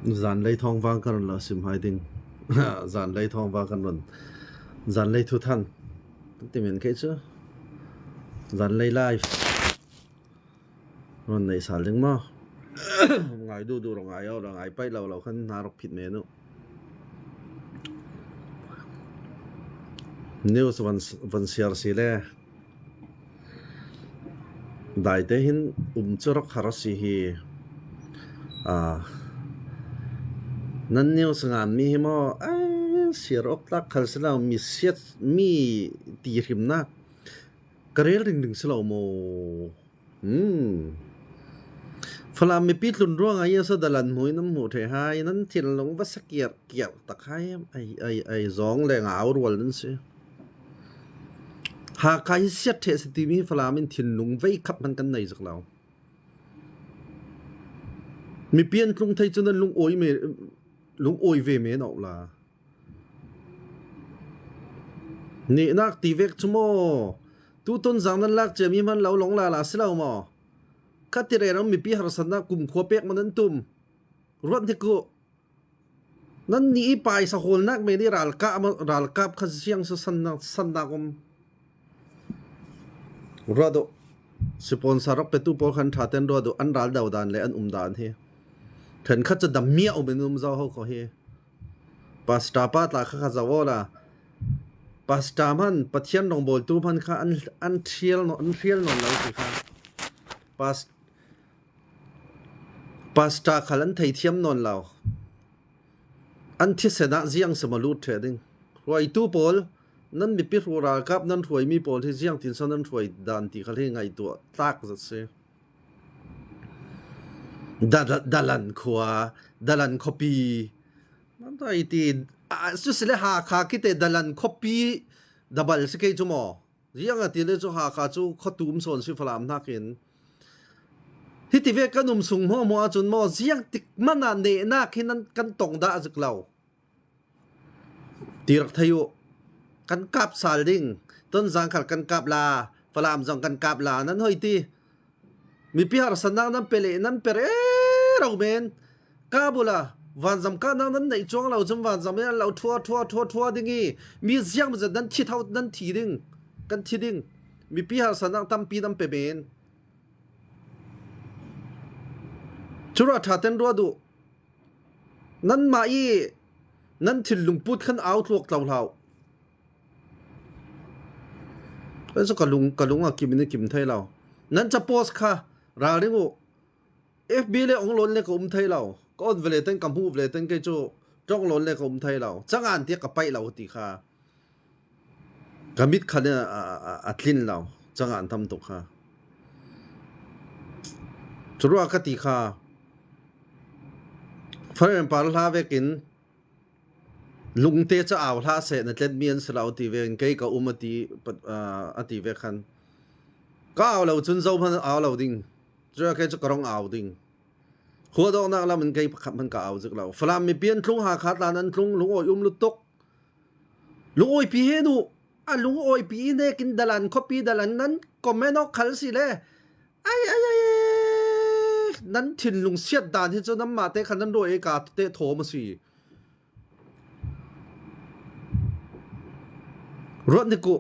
Zan lei thong wang kan la sim hai ding zan lei thong wang kan non zan lei thu than ti men ke chu zan lei live non nei sal ding ma ngai du rong ai au rong ai pai lo khan na rok phit me nu news van share si le dai te hin churok kharasi hi nan news ngan mi hi mo sirok tak khalsala mi set mi ti rimna karel ring selo mo Falam mi pitlun ruang ay sa dalan mo inam mo the hai nan tilong ba sakir kiaw takai ay zong le ngaw rwal nan si ha kai set the si mi falamin tilung vei khap man kan nei zaklaw mi pian tlung thai chunan lung oi ve me no la ni nak ti vek chumo tu ton zang nan lak che mi man lo long la silaw mo katire ram mi pi har sanna kum khwa pek manan tum ron te ko nan ni pai sa hol nak me ni ral kap kha siang sa sanna kom rodo sponsor pe tu por khan thaten rodo an ral daw dan le an dan he then kha cha dam mia obenum zaw ho ko he pasta pat la kha zawola pasta man pathian rong bol tu man kha an thiel no lo ti kha pasta khalan thai thiam non law an thi sena jiang samalu theding roi tu pol nan mi pi ru ral kap nan roi mi pol thi jiang tin san nan roi dan ti khale ngai tu tak za se dalan khwa dalan copy man tai ti su sele ha kha ki te dalan copy double se ke chu mo jiang a ti le chu ha kha chu khotum son si falam nakin hiti ve kanum sung mo achun mo jiang tik mana ne na khinan kan tong da aklaw tirak thayu kan kap sal ding ton jang khal kan kap la falam jong kan kap la nan hoi ti mi pi har sanang nan pele nan pere rau men kabula van jam ka nan nei chong lo jam van jam lo thua dingi mi jiang ma dan thi thau nan thi ding kan thi ding mi pi har sanang tam pi nam pe ben chura thaten ro du nan mai nan thil lungput khan outlook tlaw eso kalung a kim thai law nan cha post kha ra ringu fb le ong lon le ko thai law kon vele ten kam hu vele ten ke chu tong lon le ko thai law changan ti ka pai law ti kha kamit khane a thlin law changan tham tu kha chura ka ti kha Faran par la vekin lungte cha aw la se na tlet mian selaw ti ven ke ka umati ati ve khan ka aw lo chun zo phan aw lo ding jra ke cha karong aw ding kho do na la man ke khat man ka aw zik law flam mi pian thlung ha khat la nan thlung lung oi lu tok lung oi pi he nu a lung oi pi ne kin dalan copy dalan nan comment ok khal si le ai nan thin lung siat dan hi chu nam ma te khan nan roi ka te tho ma si rot ni ko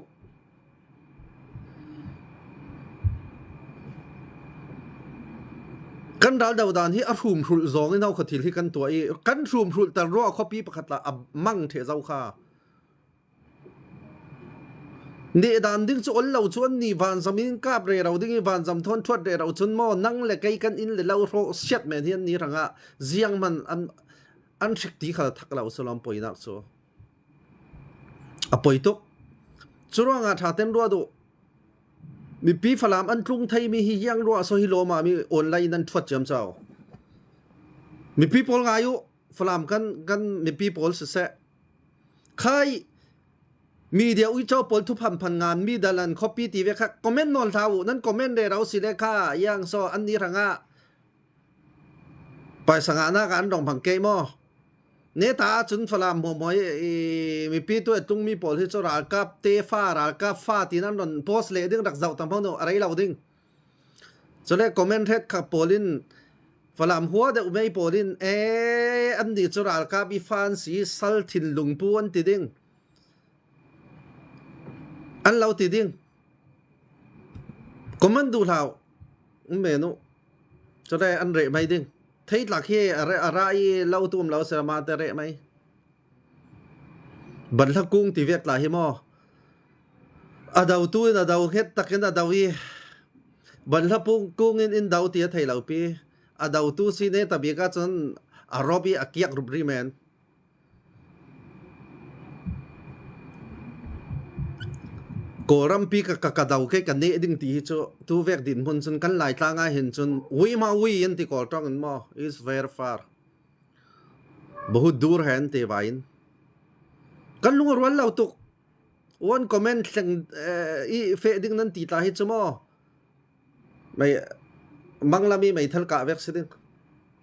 kan dal daw dan hi a rum hrul zong in hau khathil hi kan to ai kan rum hrul tar ro copy pakhat la mang the zau kha ne dan ding chu ol lo chuan ni van zamin kap re ro ding van zam thon thot re ro chun mo nang le kai kan in le lo ro set me hian ni ranga jiang man an thik ti khala thak lo salam poina so a poi tok churanga thaten ro do mi pi falam an tlung thai mi hi yang ro so hi lo ma mi online nan thot jam chaw mi pi pol nga yu falam kan mi pi pol se khai media ui chaw pol thu phan ngan mi dalan copy ti ve kha comment nol thau nan comment de rau si le kha yang so an ni ranga pai sanga na kan dong phang ke mo ne ta chun falam mo moi mi pi tu tung mi pol hi chora kap te ra kap fa ti nan ron post le ding rak zau tam phang no arai lau ding chole comment het kha polin falam huwa de umei polin an di chural ka bi fan si sal thin lungpu an ti ding an lau ti ding comment du lau menu cho đây an rệ mai ding thấy là khi rai lau tum lau sa ma te re mai ban la kung ti vek la hi mo adau tu na dau het takin adau hi ban la pung kung in dau ti thai lau pi adau tu si ne tabi ka chon arobi akiak rubri men koram pi ka dau ke kan ne ding ti chu tu vek din mun chun kan lai tla nga hin chun wi ma wi in ti kol tong in mo is very far bahut dur hen te vain kan lung rwal lau tuk one comment tlang I fe ding nan ti ta hi chu mo mai manglami mai thal ka vek sidin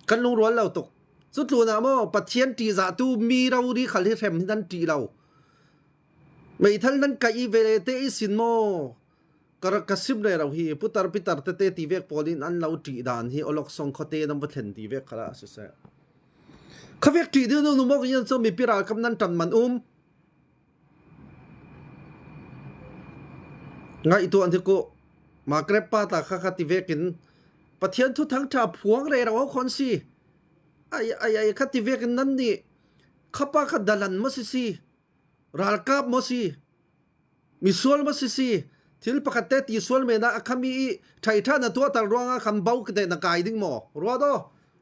kan lung rwal lau tuk chu tlu na mo pathian ti za tu mi rau ri khal hi threm nan ti lau mai thal nan ka I vele te I sin mo kar kasim le rau hi putar pitar te ti vek polin an lau ti dan hi olok song khote nam pathen ti vek khala se se khavek ti de no mo yan so mi pira kam nan tan man ngai tu an thi ko ma krep pa ta kha ti vekin pathian thu thang tha phuang re raw khon si ai khati vekin nan ni khapa kha dalan mo si ral kap mo si misol mo si thil pakate ti sol me na akhami thai tha na to tar ronga kham bau ke na kai ding mo ro do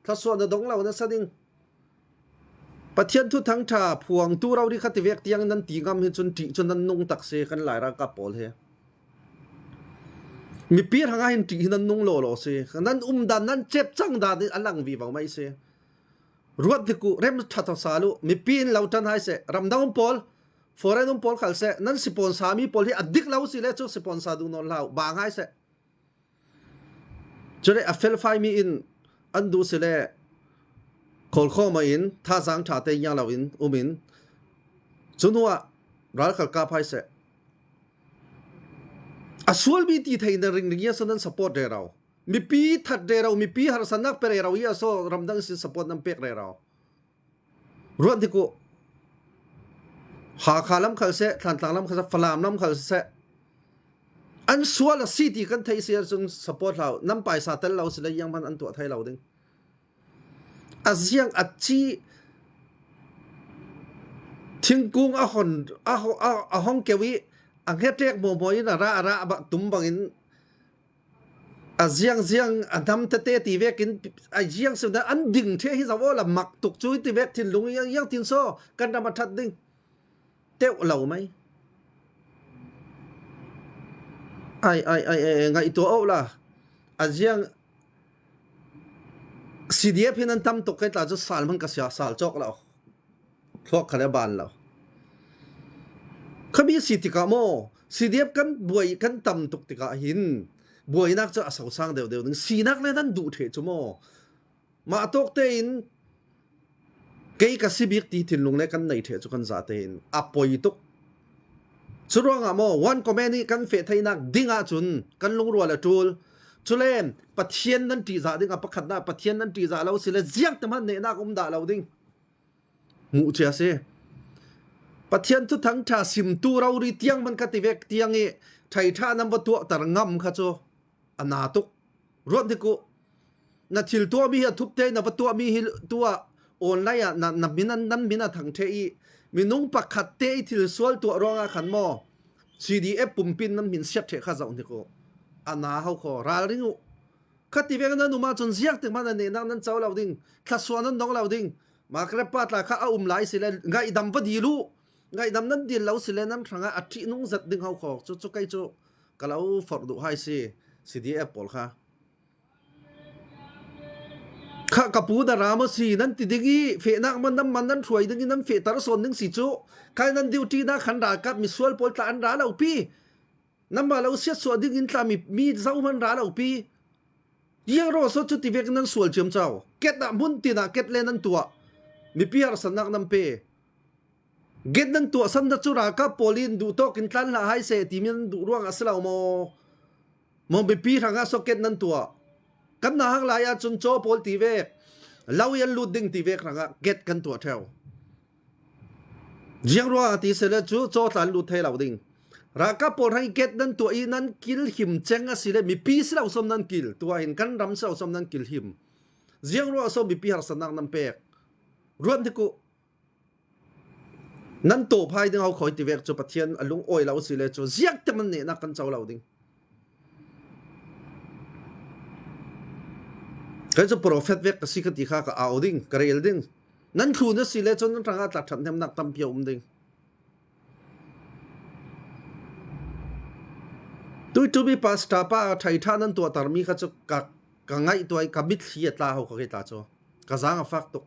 tha so na dong law na sading pathian thu thang tha phuang tu raw ri khati vek tiang nan ti ngam hi chun ti chun nan nung tak se kan lai ra ka pol he mi pi hanga hin ti nan nung lo se nan dan nan chep chang da ni alang vi waw mai se ruat diku rem thatha salu mi pin lautan hai se ramdang pol foreign pol khal se nan sipon sami pol hi adik lau si le chu sipon sa du non lau bang hai se chore a fel fai mi in andu se le kol kho ma in tha sang tha te yang lau in umin chunwa ral khal ka phai se aswal bi ti thai na ring ya so nan support de raw mi pi that de raw mi pi har sanak pe raw ya so ramdang si support nam pek re raw ruan diku ha khalam khal se than tanglam khal falam nam khal se an swal city kan thai se chung support law nam pai sa tel law se yang man an to thai law ding aziang achi thingkung a hong kewi ang hetek mo mo in ara ba tum bangin aziang adam te ti vekin aziang se da an ding the hi zawola mak tuk chui ti vek thin lung yang tin so kan da ma that ding teu lau mai ai ngai to au la aziang CDF hinan tam tok kai ta chu sal man ka sia sal chok lau thok khale ban lau khabi sitika mo CDF kan buai kan tam tuk tika hin buai nak cha asau sang deu ding sinak le nan du the chu mo ma tok te in kei ka sibik ti thin lung le kan nei the chu kan za te in apoi tuk churonga mo one comment ni kan fe thainak dinga chun kan lung ruala tul chulen pathian nan ti za ding a pakhat na pathian nan ti za lo sile ziak taman ne na da lo ding mu chia se pathian tu thang tha sim tu raw ri tiang man ka ti vek tiang e thai tha number 2 tar ngam kha cho ana tuk ron diku na thil to mi ha thup te na ba to mi hi tua online na minan nan mina thang the I minung pakhat te thil sol to ronga khan mo CDF pumpin nan min set the kha zaw diku ana hau kho ral ringu khati vek na numa chon ziak te man ne nang nan chaw law ding thla suan nan dong law ding ma kre pat la kha a lai sile ngai dam pa dilu ngai dam nan dil law sile nan thanga athi nung zat ding hau kho chu kai chu kalau for du hai si CDF pol kha kapu da rama si nan ti dingi fe nak man nan thuai dingi nan fe tar son ning si chu kai nan duty na khan ra kap mi sual pol ta an ra law pi nam ba law sia so ding in tla mi zau man ra law pi yang ro so chu ti vek nan sual chem chaw ket da mun ti na ket le nan tua mi pi har sanak nam pe get nan tua san da chu ra ka polin du to kin tlan la hai se ti min du ruang asalaw mo mi pi ranga so ket nan tua kan na hang laya chun cho pol ti ve lawian lu ding ti ve kranga get kan to theu jiang ro ti se le chu cho tan lu thei lau ding ra ka pol hai get nan to i nan kil him chenga sile mi pi sila usom nan kil to in kan ram sa usom nan kil him jiang ro so mi pi har sanak nam pek ruam ti ku nan to phai ding au khoi ti vek chu pathian alung oi lau sile chu ziak te man ne na kan chau lau ding cái chỗ prophet vek ka sikati kha ka au ding karel ding nan khu na sile chon nan ranga tlat tham them nak tam piom ding tu bi pasta pa thai tha nan to tarmi kha chu ka ngai toy ka bit hiat la ho ka ke ta cho ka zanga fak to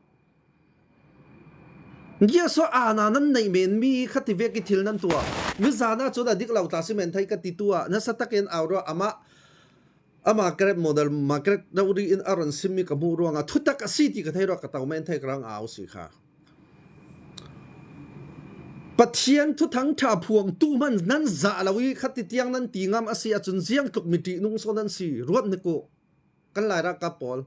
ya so ana nan nei men mi khati vek ki thil nan tua mi zana chu da dik lau ta simen thai ka ti tua na sataken auro ama grab model market dauri in aron simmi ka mu ruanga thutak city ka thairo ka taw men thai krang au si kha pathian thu thang tha phuang tu man nan za lawi khati tiang nan tingam asia chun jiang tuk miti nung so nan si ruat ne ko kan lai ra ka pol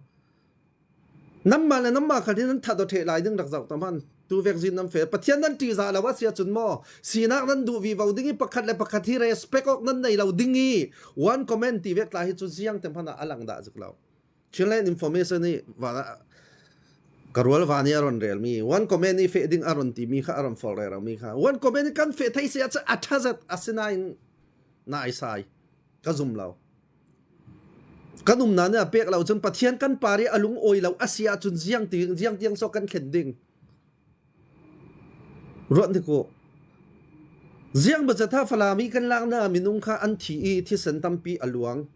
namma khadin nan thado the lai ding rak zau taman tu vaccine nam fe pathian nan ti za lawa sia chun mo sinak nan du vi vau dingi pakhat le pakhat hi respect ok nan nei lau dingi one comment ti vek la hi chu jiang tem phana alang da juklau chilen information ni wa karwal vani aron real mi one comment ni fe ding aron ti mi kha aron fol ra mi kha one comment kan fe thai sia cha athazat asina in na isai ka zum lau kanum na ne pek lau chun pathian kan pari alung oi lau asia chun jiang so kan khending ruat ni ko jiang ba cha tha falami kan lang na minung kha an thi i thi san tampi aluang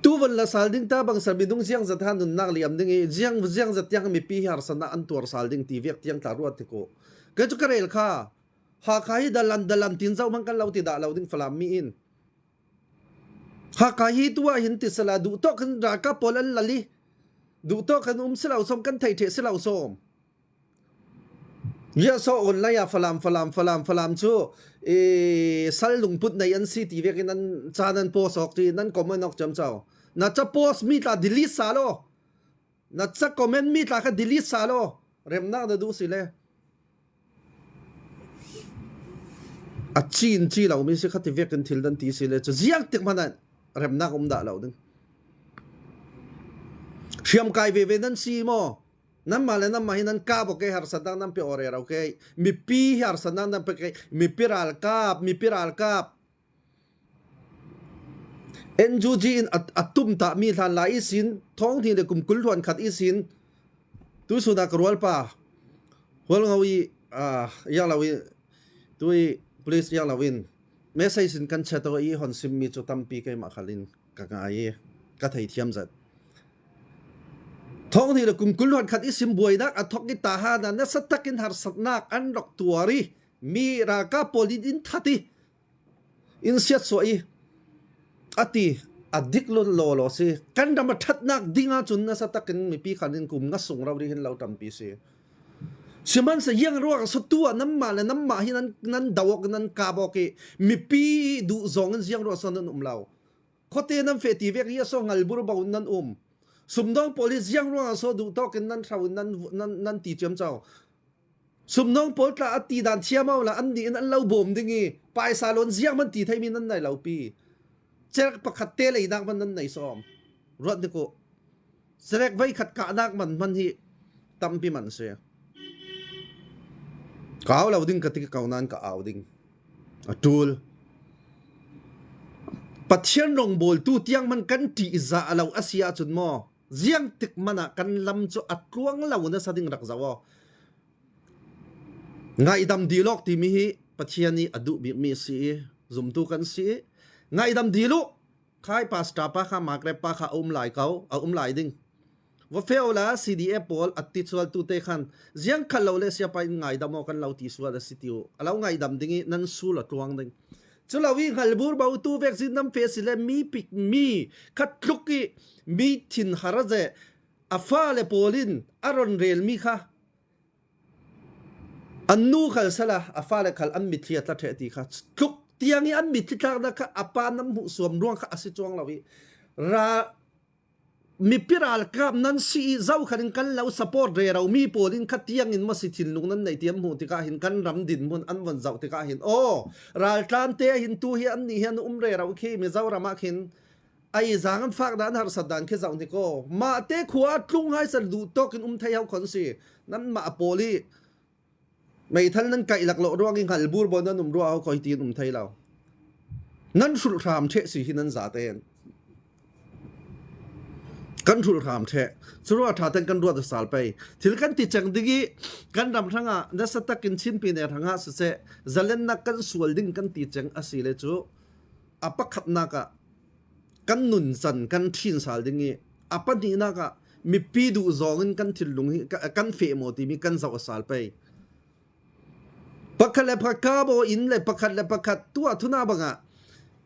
tu van la sal ding ta bang sa minung jiang za tha nun nak liam ding i jiang za tiang mi pi har sana an tur sal ding ti vek tiang ta ruat ti ko ke chu karel kha ha khai dalan tin zau mang kan lau ti da lau ding falami in ha khai tuwa hin ti sala du to kan ra ka polan lali du to kan silau som kan thai the silau som ya so online ya falam chu sal lung put na yan city vek nan chanan post ok ti nan comment ok jam chao na cha post mi ta delete salo na cha comment mi ta ka delete salo rem na da du sile a chin chi lau mi se khati vek kan thil dan ti sile chu jiang tek manan rem na da lau ding siam kai ve nan si mo nam male nam mahinan ka bo ke har sadang nam pe ore ra okay mi pi har sadang nam pe mi piral kap enjuji in atum ta mi than la isin thong thi de kum kul thon khat isin tu su da krwal pa hol ngawi yang lawi tui please yang lawin message in kan chato i hon sim mi chu tampi ke ma khalin ka ngai ka thai thiam zat thong ni la kum kul hon khat isim buai dak athok ki ta ha na satakin har satnak an rok tuari mi ra ka polidin thati in siat so i ati adik lo se kan dam that nak dinga chun na satakin mi pi khanin kum nga sung raw ri hin lau tampi se siman sa yang ro so tua nam ma hi nan dawok nan ka bo ke mi pi du zong an yang ro so nan lau khote nam fe ti vek ya so ngal bur ba nan sumdong police yang ro so du to ken nan thau nan ti chem chao sumdong pol tla ati dan chiamau la an ni an lau bom dingi pai salon jiang man ti thai mi nan nai lau pi cherk pakhat te lei dak man nan nai som rot ni ko serek vai khat ka dak man hi tampi man se kaw lau ding katik kaunan ka aw ding atul pathian rong bol tu tiang man kan ti za alo asia chun mo jiang tik mana kan lam chu atluang lau na sading rak zawo ngai dam dialog ti mi hi pathian ni adu bi mi si zum tu kan si ngai dam dilu khai pasta pa kha makre pa kha lai ding wa feola cda pol atti chual tu te khan jiang khalo le sia pa ngai damo kan lau ti suwa da sitiu alo ngai dam dingi nan su la tuang ding chulawi halbur bau tu vaccine nam face le mi pik mi khatluki mi thin haraje afa le polin aron rel mi kha annu khal sala afa le khal an mi thia ta the ti kha tluk tiangi an mi thitak na kha apa nam hu suam ruang kha asi chuang lawi ra mi piral kap nan si zau khanin kan lo support re rau mi polin khatiang in masithin lung nan nei tiam hu tika hin kan ram din mun an wan zau tika hin ral tlan te hin tu hi an ni hian re rau khi mi zau rama khin ai zangan fak dan har sadan khe zau ni ko ma te khuwa tlung hai sal du tokin thai hau khon si nan ma poli mai thal nan kai lak lo ruang in khal bur bon nan ru au koi tin thai lau nan sul ram the si hin nan za tenกันทุรามเทสุรวาทาตันกันรัวจะสาลไปถึงกันติจังดิกีกันรำทั้งอ่ะนัสตักินชินปีเนทั้งอ่ะเสะจะเล่นนักกันสวลดิ้งกันติจังอาศัยเลยจูอัปขัดนักอ่ะกันนุนสันกันทินสาลดิ้งอัปนี้นักอ่ะมีปีดูจองกันทิลลุงกันเฟมโมติมีกันสาวสาลไปปักขัดเลยปักกาโบอินเลยปักขัดเลยปักขัดตัวทุนาบังอ่ะ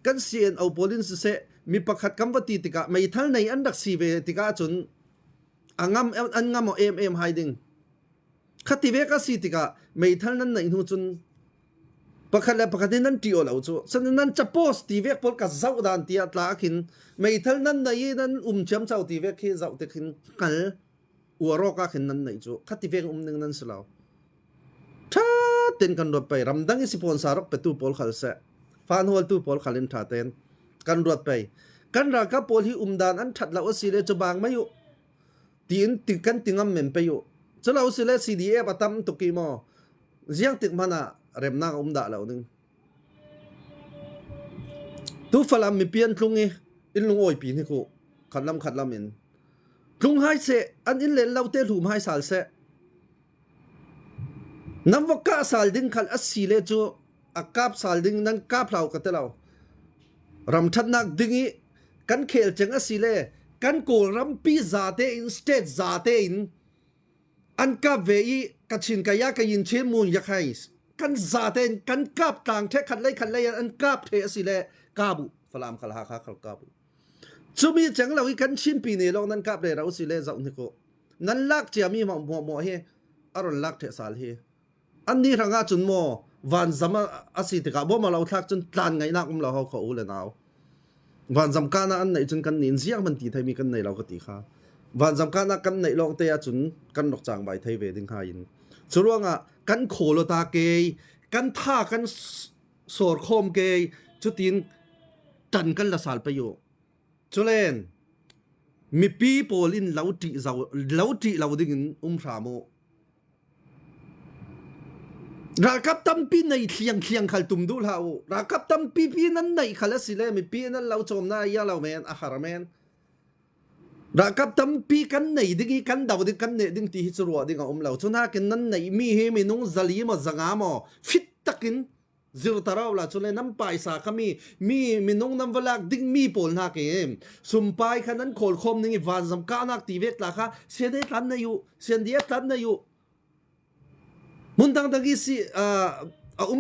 กันเสียนเอาโพลินเสะมีประคัดกำปฏิติกะไม่ทันในอันดักสีเวติกะจนอังงามไฮดิ้งขัดที่เวกสีติกะไม่ทันนั้นในหูจนประคัดและประคัดนั้นตีโอเหล่าจูฉะนั้นจะโพสตีเวกพอลกัสเจ้าดานตีอัตลาขินไม่ทันนั้นในนั้นเชื่อมเจ้าตีเวกที่เจ้าติขินกันอัวรอกะขินนั้นในจูขัดที่เวกหนึ่งนั้นสิเราถ้าเต้นกันรถไปรำดังอิสิปอนสารกไปตู้พอลขัลเสะฟานหัวตู้พอลขัลินท่าเต้นกันรวดไปกันรากับโพลที่ดานอันถัดเราสิเลจะบางไม่อยู่ตีนติกันติงอัมเมนไปอยู่จะเราสิเลซีดีเอปตั้มตุกีมอเสียงติดมันอะเริ่มน่าดาเราหนึ่งตู้ฝรั่งมีเปลี่ยนลุงอินลุงโอยปีนี่กูขัดลำอินลุงให้เสอันอินเลนเราเตะลุมให้สาลเสน้ำวกกะสาลดิ้งขัดอัสิเลจูอากาบสาลดิ้งนั้นกาบเรากัตเรารำทัดนักดึงกันเขลจังอสิเลกันโกรำปีซาเตอินสเตทซาเตอินอันกับเวอีกัดชินกายากยินเชมูนยักไฮส์กันซาเตนกันกับต่างเทขัดไล่อันกับเทอสิเลกาบุฟลามขัลฮาคาขัลกาบุจุมีจังเราอีกันชินปีนี้ลองนั้นกับเลยเราสิเลจะอุนิโกนั้นลักเจียมีหมอเฮอารอนลักเทสาลเฮอันนี้ทางอาจุนโมวันจำอาศิติกาบ่มาเราทักจนตานไงนักเราเขาอุเลนเอาวันจำการนั้นในจนกันนินเสียงมันตีไทยมีกันในเราก็ตีค่ะวันจำการนั้นกันในลองเตะจนกันดอกจางใบไทยเวดิงหายินส่วนว่ากันโคโลตาเกยกันท่ากันโสดโคมเกยจุดยินจันกันละสาลประโยชน์จุเลนมีปีโปลินเราตีเราดิ้งสามโมรากับตั้มปีในเคียงขัลตุมดูเรารากับตั้มปีนั้นในขัลสิเลมีปีนั้นเราจมหน้ายาเราแมนอาหารแมนรากับตั้มปีกันในดิ้งกันดาวดิ้งกันเนี่ยดิ้งที่ฮิจรัวดิ้งเอาเราชนะกันนั้นในมีเฮมินุงซาลีมาจังอามอฟิตตักินซิรตาเราละชนเลยน้ำไปสาขมีนุงน้ำวลักดิ้งมีปนนักเองสุมไปขนั้นโขลคมนึงวันสำคัญนักตีเวกละค่ะเสียได้ทันในอยู่เสียดีทันในอยู่มุนตังตะกี้สิ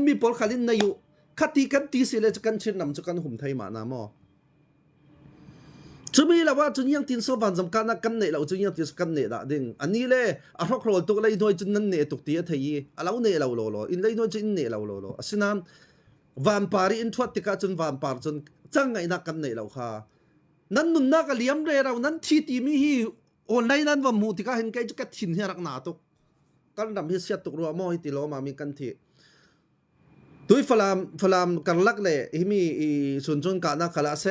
มีพอลขัลินนายุขัดตีกันตีสิเลยจะกันเชิญนำจะกันหุ่มไทยมาหน้ามอจะมีแล้วว่าจุนยังตินโซวันสำคัญนักกันเนี่ยเราจุนยังตินกันเนี่ยละดิ่งอันนี้เลยอารักโรลตุกเลยหน่วยจุนนั่นเนี่ยตุกตีไทยเราเนี่ยเราโลอินเลยหน่วยจุนเนี่ยเราโลสินั้นวันปารีอินทวัดติกาจุนวันปาร์จุนจังไงนักกันเนี่ยเราค่ะนั้นนุนนักเลี้ยมเลยเรานั้นที่ตีมีฮีออนไลน์นั้นว่ามูติกาเห็นใครจะกัดถิ่นให้รักหนาตุกกันดำฮิเสียตุกรัวมอฮิติโลมามีกันทีตุยฟลามกันลักเลยฮิมีส่วนจนการนักขลาเส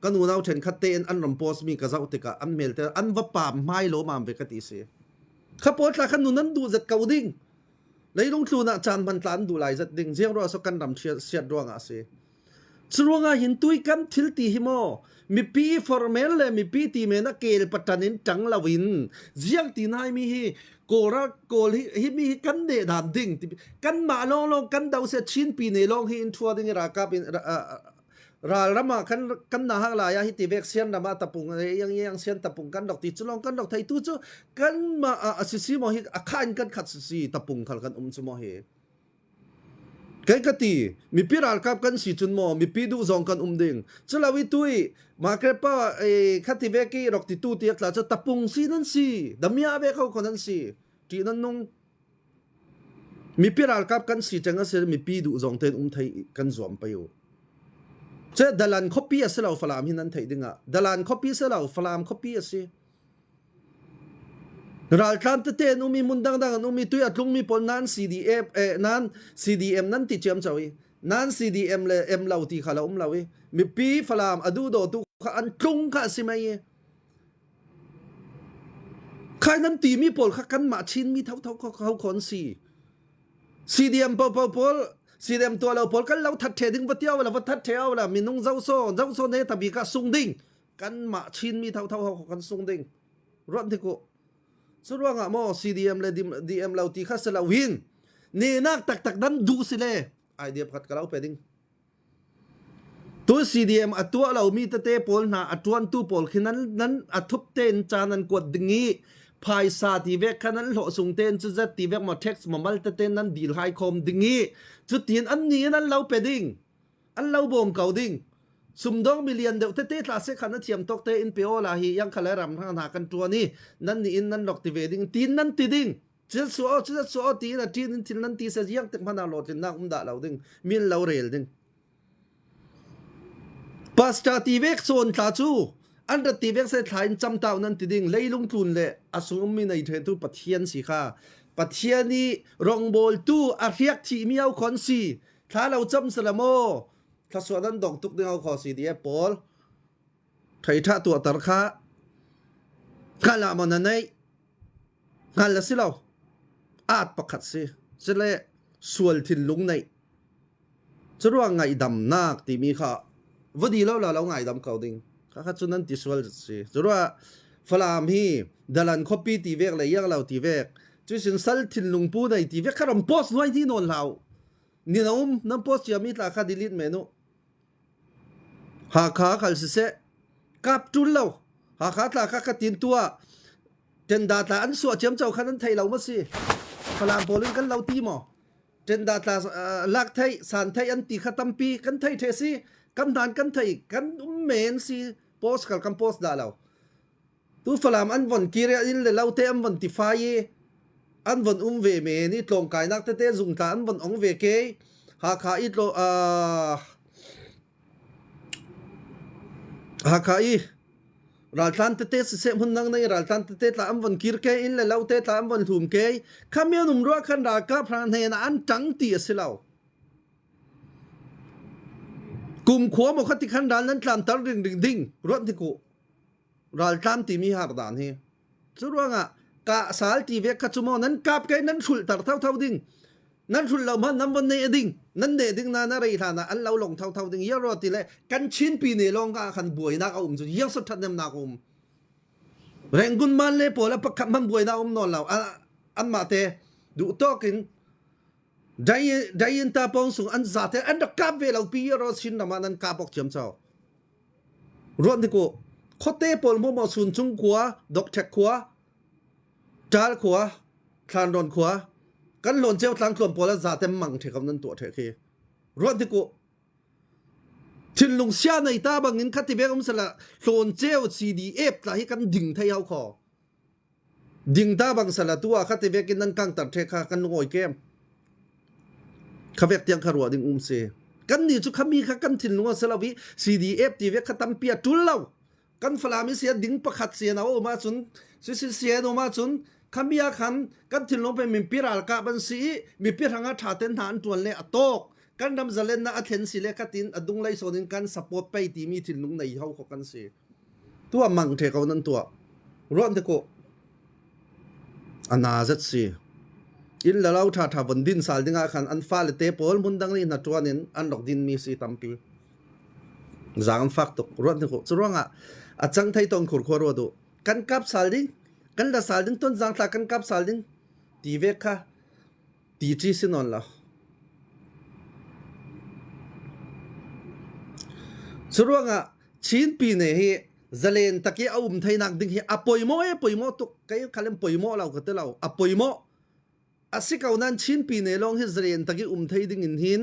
กันนูน่าเห็นขัดเตนอันรำโพสมีกระเจ้าติกาอันเมลเตอันวับปามไม่โลมาเวกติเสขับโพสละขันนูนั้นดูจัดเกาดิ้งเลยลงทุนอาจารย์มันตันดูหลายจัดดิ้งเสียงรัวสกันดำเสียดรัวงาเสสรวงาหินตุยกันทิลตีฮิโมมีปีฟอร์เมลเลยมีปีตีเมนักเกลปัตตานินจังลาวินเสียงตีนายมีฮีโกฮิมีกันเดดามดิ้งกันมาลองกันดาวเสียชินปีในลองฮินทัวดิ้งรากับราลมากันนาฮักลายาฮิติเวกเซียนนามาตะปุงยังเซียนตะปุงกันดอกติจุลองกันดอกไทยตู้จูกันมาสิมอฮิอาคานกันขัดสิตะปุงขัดกันจุมอฮิไกกตีมีปีราลกับกันสิจุนมอมีปีดูซองกันดิ้งจะลาวิตุยมาเกรป้าขัดที่เวกีดอกติตู้ที่อัตลาจะตะปุงสินั่นสิดำยาเวกเขาคนนั้นสิที่นั่นนงมีปีราลกับกันสิจังก็เสียมีปีดูซองเต็นไทยกันสวมไปอยู่ เจดัลันคอปปี้สลาวฟลามหินันไทยดิงะดัลันคอปปี้สลาวฟลามคอปปี้สิรัลตันเตนุมีมุนดังนุมีตุยอัตลุงมีปนนั้น CDF นั้น CDM นั้นติดเจียมเจ้าอีนั้น CDM เลยเอ็มเหล่าตีขาลาเหล่าอีมีปีฟลามอดูโดตุขอันตรงข้าสิไม่ใครนั้นตีมีปนขักันมาชินมีเท่าเขาคนCDM ปอCDM ตัวเราปนกันเราทัดเทดึงวัดเที่ยวเราวัดทัดเที่ยวเรามีนุ่งเจ้าโซ่เนี่ยตบีก็ซุงดิ่งกันมาชินมีเท่าเขากันซุงดิ่งรถที่กูสุดว่างอ่ะโม CDM เลย DM เราตีข้าสลาวินนี่นักตักนั้นดูสิเลยไอเดียพัดกับเราไปดิ้งตัว CDM อัตัวเรามีตะเตปอลนะอัตวันตู้ปอลคือนั้นอัทุบเต้นจานันกวดดิ้งภายซาตีเวกขนั้นโหส่งเต้นจุดจะตีเวกมาเท็กซ์มามัลตะเต้นนั้นดีลไฮคอมดิ้งจุดที่อันนี้นั้นเราไปดิ้งอันเราบ่มเก่าดิ้งสุม2 million เดียวเต้ลาเซขันนั้นเทียมตกเตอินเปียวลาฮียังขลายรำทางหากันตัวนี้นั่นนี่อินนั้นดอกติเวดิ้งตีนนั้นตีดิ้งจะสวตีนะตีนที่นั้นตีเสียยังตึกพนาโลจินนักด่าเราดิ้งมิลเราเรลดิ้งปัสจาตีเวกโซนตาจูอันดับตีเวกเสถ่ายจำเต่านั้นตีดิ้งเลยลงทุนเลยอสุมมีในเทตุปัทเทียนสิค่ะปัทเทียนี่รองโบลตู้อาเรียกที่มีเอาคอนซีถ้าเราจำสละโมถ้าส่วนนั้นดอกตุกดึงเอาขอสีเดียปอลไทยท่าตัวตรค้างานละมันนั่นไงงานละสิเราอาจประคัดสิจะเล่ส่วนถิ่นลุงในจะรู้ว่าไงดำนักที่มีค่ะวันดีแล้วเราไงดำเขาดิ้งข้าขัดส่วนนั้นที่ส่วนสิจะรู้ว่าฝรั่งพี่ดัลันคอปปี้ตีเวกเลยยังเราตีเวกจุดสินสัลถิ่นลุงปูในตีเวกข้ารำโพสต์ไว้ที่โน่นเรานี่นะน้ำโพสต์จะมีตาข้าดิลิทเมนูหาขาขัลเสะกับจุลเราหาขาตาข้าขัดตินตัวเจนดาตาอันสวดเจียมเจ้าขันนั้นไทยเรามาสิพลามโพลินกันเราตีหมอเจนดาตาลักไทยสารไทยอันตีขัดตัมปีกันไทยเทสิกันดานกันไทยกันเมนสิโพสกับกันโพสด่าเราตูพลามอันวันกีเรอินเลยเราเตอันวันติฟายอันวันเวเมนี่ตรงกายนักเตะจุงตาอันวันองเวเกหาขาอิโลหากใครรัลตันเตะเสพหุ่นนั่งในรัลตันเตะตามวันกิร์เกอินเลยเราเตะตามวันทุ่มเกยข้ามีนุ่มรัวขันดากาพรานเฮนอันจังตีสิเรากุมขวบกติขันดานนั้นตามตาดิ่งรถที่กูรัลตันที่มีหาดานเฮสุดว่างะกะสาลที่เวกขจุโมนั้นกาบเกยนั้นชุลตัดเท่าดิ่งนั้นชุลเรามันน้ำวันเนดิ่งนั่นเนดิ่งนานาไรท่านะอันเราลงเท่าดิ่งเยอะรอติเลยกันชินปีเนลงก็ขันบวยนักอุ้มจุดยังสุดทันเนมนักอุ้มแรงกุนมันเลยพอแล้วปักขับมันบวยนักอุ้มนอนเราอันมาเตดูโตกินได้ยินตาปองสูงอันจัดเตอันดักกาบเวลาปีรอชินน้ำมันนั้นกาบออกเฉียมเจ้ารถที่กูโคเต้ปอลมัวมาสุนจุงขัวดอกเช็คขัวจาร์ขัวคลานดอนขัวกันหล่นเจ้าทางกลมพอแล้วจ่าเต็มมังเทคำนั้นตัวเทคีรถที่กูทินลงเสียในตาบางเงินคัดที่เบกมสละหล่นเจ้า CDF หลายกันดิ่งไทยเอาคอดิ่งตาบางสละตัวคัดที่เบกินนั้นกังตัดเทคากันงอยเกมข้าเวกยังขรัวดิ่งเสกันนี่จุขมีข้ากันทินลงสละวิ CDF ที่เวกขัดตั้มเปียจุลเล่ากันฟลามิเสียดิ่งประคัดเสียนะโอมาจุนเสียโอมาจุนขมีอาขันกันถึงลงไปมีพิราลกาบันสีมีพิรังอาถาเต็นฐานตัวเล่อโตกกันดำจะเล่นนะอัธเห็นสิเลกัตินอดุงไลโซนินกันสปอร์ตไปตีมีถึงลงในเขาขกันสีตัวมังเทเขานั้นตัวร้อนเทโกอนาจัดสีอินแล้วถ้าวันดินสาลดิงอาขันอันฟ้าเลเตปอลมุนดังนี้นัดตัวนี้อันดอกดินมีสีตั้มปีจางฟักตกร้อนเทโกสุดร้องอ่ะจังไทยตองขุดขวดดูกันกับสาลดิกันละสาลดิงต้นจางตากันกับสาลดิงตีเวกค่ะตีจีสินอนละสุดว่าชินปีเนี่ยเฮจะเล่นตะกี้เอาไทยนักดิ้งเฮอปอยโมตุกใครเขาเล่นปอยโมเราก็เตเราอปอยโมอาศัยเขานั้นชินปีเนี่ยลองเฮจะเล่นตะกี้ไทยดิ้งหิน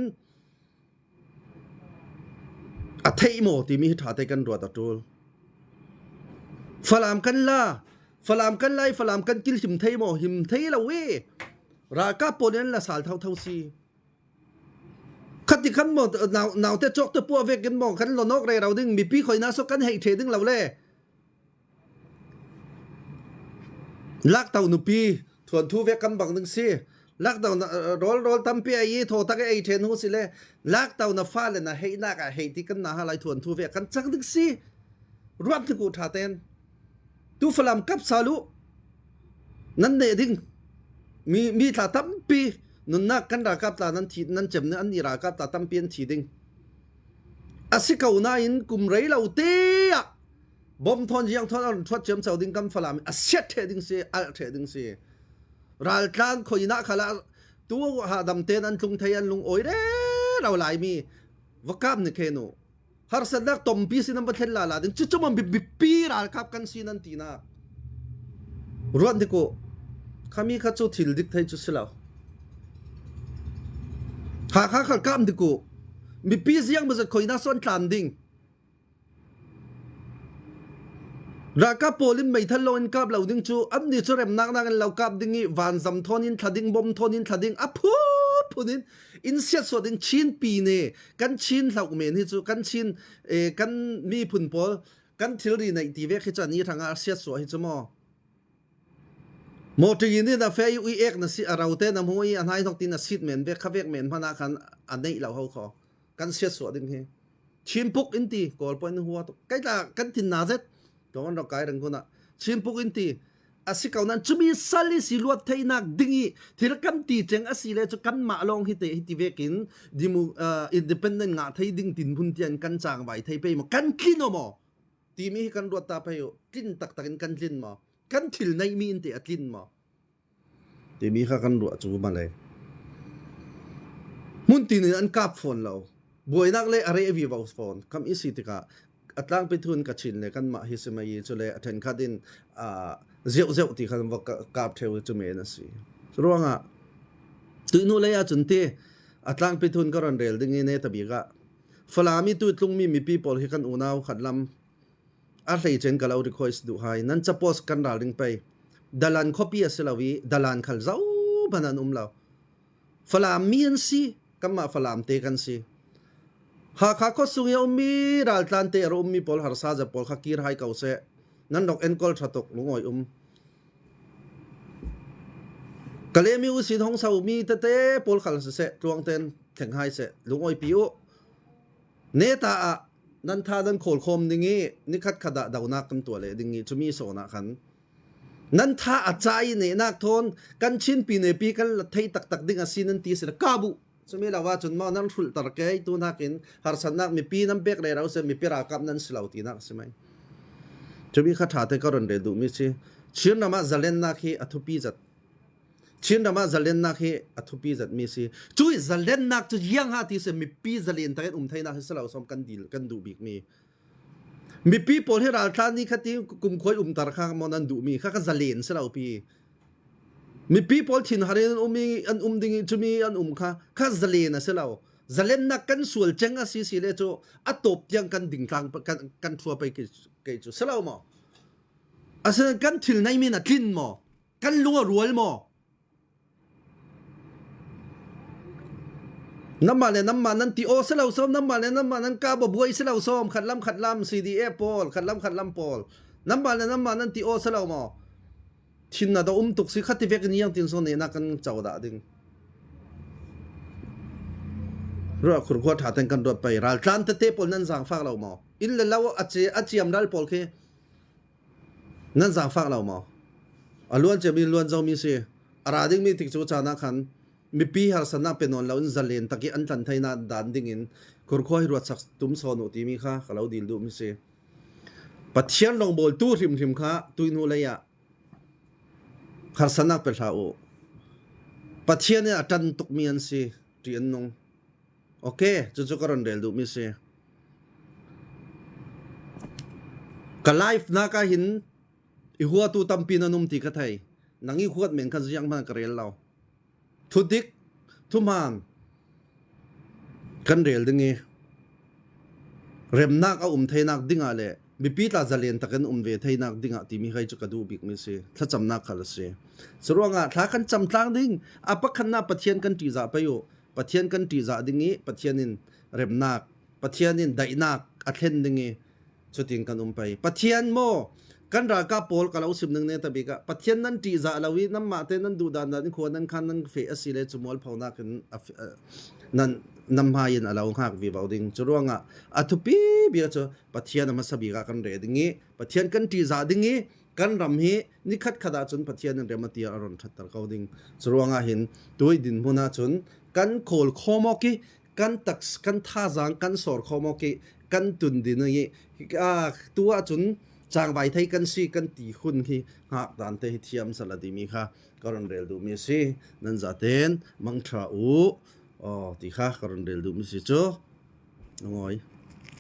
อาไทยโมที่มีท่าเตกันรัวตะตูฝรั่งกันล่ะฝรั่งกันไล่ฝรั่งกันกินหิมไทยโมหิมไทยละเวรากาปนนั้นละสาลเท่าสี คัดที่คันบ่นาวแต่จอกตะปัวเวกกันบ่คันลนอกเรเราดึงมีปีข่อยนาสกันให้เทดึงเราแลลักเต่านุปีทวนทูเวกกันบังดึงสิลักเต่ารอลตัมเปียอีโทตักไอเทนหูสิเลลักเต่านาฟ้าเลยนะให้นักอะให้ที่กันนะหาลายทวนทูเวกกันจักดึงสิรวมถึงกูท่าเต้นตูฝรั่งกับซาลุนั่นเดดิ้งมีท่าตั้มปีนุนนักกันรากับตานั้นทีนั้นเจ็บนั้นนี่รากับตาตั้มเปลี่ยนทีดิ้งอาศัยเขาหน้าอินกุมไรเราเตะบอมทอนยังทอนอันทวดเจียมเสาดิ้งกำฝรั่งอาศัยเทดิ้งเสียอัลเทดิ้งเสียรัลกันคอยนักขละตัวหาดำเตนันลุงไทยันลุงโอยเด้เราหลายมีวักามนี่แค่โนฮาร์สันนักตอมปีสินับเทลลาลาดิ้งจุดมันบิปีรัลกับกันสินันทีน่ะรวนที่กูขามีข้าจูทิลดิกไทยจุดสิลาวหากข้ากำดิกูมีปีเสียงมันจะคอยน่าสนตามดิ่งรักกับโพลินไม่ทันลอยกับเราดิ่งจูอันนี้จะเริ่มนักกันเรากับดิ่งอีวันจำทอนินทัดดิ่งบอมทอนินทัดดิ่งอ่ะพูดนินอินเสียสวดดิ่งชินปีเน่กันชินเราเมนี่จูกันชินกันมีผุนโพลกันทิลรีในทีเวคิดจะนี้ทางอาเซียสวดให้จูมอโมทีนี่นะเฟย์อุยเอกนะสิเราเต้นนะมวยอันให้ทอกตีนะสิทธิ์เหม็นเวกข้าเวกเหม็นพนักงานอันนี้เราเขาขอกันเสียสวดดิ่งเฮชิมปุกอินตีกอลปอยนหัวตุใกล้จะกันทินนาเซ็ตตอนเราไกลเรื่องคนน่ะชิมปุกอินตีอาศัยเขานั้นจะมีสัลลิสิลวดไทยนักดิ่งที่เรากันตีเจงอาศัยเลยจะกันมาลองฮิตฮิตเวกินดิมูอินดิเพนเดนต์งาไทยดิ่งตินพุ่นเทียนกันจางไว้ไทยไปมากันคินโอมอทีมีกันรวดตาไปอยู่กินตักกันลินมากันทิลในมีอินตีอัดลินมาทีมีข้ากันรัวจูมาเลยมุนตีนี่อันกับฟอนเราบวยนักเลยอะไรวิวฟอนคำอิสิติกาอัตลังไปทุนกับชินเลยกันมาฮิสมายีจุเลยอันขัดินเจ้าที่ขันว่ากับเทวจุเมนัสิรู้ว่าตุยนูเลยอาจุนเตอัตลังไปทุนก็รันเรลดึงเนตบีกะฟลามีตุยลุงมีปีปอลที่กันอุณาวขัดลำอะไรเจนกับเรารีควอสดูให้นั่นจะโพสกันดาลิงไปดัลันคอปีเสลาวีดัลันขัลเจ้าบันันเราฟลามมีอันสิกัมมาฟลามเตกันสิหากเขาสุงยามีรัลตันเตอรุมมีพอลฮาร์ซาจะพอลขักีร์ให้เขาเสนั่นดอกเอ็นกอลชัดตกลุงอ้อยกะเลมีอุสิทองสาวมีเตพอลขัลเสตวงเต็นแข่งให้เสลุงอ้อยปิวเนตานั่นท่าดันโขลคมดิ่งนี้นี่คัดขดาดาวนักกันตัวเลยดิ่งนี้จะมีโซนักขันนั่นท่าอาจารย์เนี่ยนักทนกันชินปีเนปีกันละไทยตักดิ่งอาศินันตีเสร็จกาบุสมัยเราว่าจนมานั่งทุลตระเกยตัวนักอินหาสันนักมีปีน้ำเบกเลยเราเสมีปีรากับนั่นสลาวตีนักใช่ไหมจะมีคาถาเตก็รันเดดูมิสิชินนามาจะเล่นนักให้อัตุปีจัดชินนามาจะเล่นนักให้อัตุปีจัดมิสิช่วยจะเล่นนักจะยังหาที่เสมีปีจะเล่นแต่ไทยนักให้สลาวสมกันดีกันดูบิกมีปีพอที่เราท่านนี้คัดที่กุมคอยตระข้างมันนั่นดูมีข้าก็จะเล่นสลาวปีมีปีพอที่หาเรื่องมีอันดิ่งจะมีอันข้าจะเล่นนะสลาวจะเล่นนักกันส่วนเจงอาศิสิเลโจอัตบยังกันดิ่งกลางกันทัวไปกี่จุดสลาวมั้งอาศัยกันถึงในมีนักกินมั้งกันลัวรวยมั้งน้ำมันเลยน้ำมันนั่นตีโอสลาวซ้อมน้ำมันเลยน้ำมันนั่นกาบบวยสลาวซ้อมขัดลำ CDF พอลขัดลำพอลน้ำมันเลยน้ำมันนั่นตีโอสลาวมั้งชินน่ะตัวตุกสิขัดที่เวกนี้ยังติงโซนเนี่ยนักกันเจ้าด่าดิ่งรู้ว่าคุณควรหาแต่งกันรถไปรัลตันเตปอลนั่นสั่งฝากเรามั้งอินเลเราอาเจียมรัลพอลเคนั่นสั่งฝากเรามั้งล้วนจะมีล้วนเจ้ามีเสียราดิ่งมีติดจูจานักขันมีปีหาสนับเป็นนอนเราอินจะเล่นตะกี้อันทันไทยนาดันดิ่งอินคุณควรรวดสักตุ้มโซนุตีมีค่ะเราดีลดูมีเสียปัจเจียนลงบอลตู้ทิมค่ะตุยนูเลยอะหาสนับเป็นชาวปัจเจียนเนี่ยจันตุกมีอันสิเรียนนงโอเคจุดก็รันเดลดูมิเซ่ก็ไลฟ์นักหินอีหัวตูตัมปีนันุมตีกันไทยนังอีหัวเหม็นกันยังมันกระเรียนเราทุดิกทุมันกันเรียลดึงเงเริ่มนักเอาไทยนักดิ่งอะไรมีปีตาจะเรียนตะกันเวไทยนักดิ่งที่มีใครจะกระดูบิกมิเซ่ถ้าจำนักกันละเซ่สรุปว่าถ้ากันจำตั้งดิ่งอาปักขันนับปะเทียนกันจีจ่าไปอยู่ ปะเทียนกันตีจะดิ้งปะเทียนินเร็มนักปะเทียนินได้นักอัดเล่นดิ้งสุดทิ้งกันไปปะเทียนโมกันรากาโปลกันเอาสิบหนึ่งเนี่ยตบิกะปะเทียนนั้นตีจะลาวิน้ำมาเตนั้นดูดานนั้นควรนั้นคันนั้นเฟอสิเลจมอลพาวนักนั้นน้ำหายินเราหักวิบเอาดิ้งจรวงอ่ะอัตุปีเบียจ้ะปะเทียนมันสบิกะกันเรดิ้งปะเทียนกันตีจะดิ้งกันรำฮีนิคัดขดาจนปะเทียนนั้นเรมาตีอารอนทัดตะเขาดิ้งจรวงอ่ะเห็นตัวดินมุนาจนกันโคลโคมอกีกันตักกันท่าจางกันสอร์โคมอกีกันตุนดินนี่ตัวจนจางใบไทยกันซีกันตีคุณที่หักดันเตหิเทียมสลัดมีค่ะกรณเรลดูมีสินั่นจะเต้นมังทราอูตีค่ะกรณเรลดูมีสิจ้ะน้องอ้อย